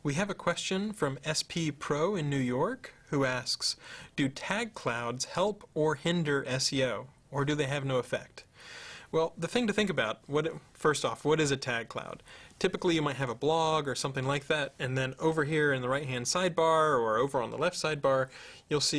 We have a question from SP Pro in New York who asks, do tag clouds help or hinder SEO, or do they have no effect? Well, the thing to think about, first off, what is a tag cloud? Typically you might have a blog or something like that, and then over here in the right-hand sidebar or over on the left sidebar, you'll see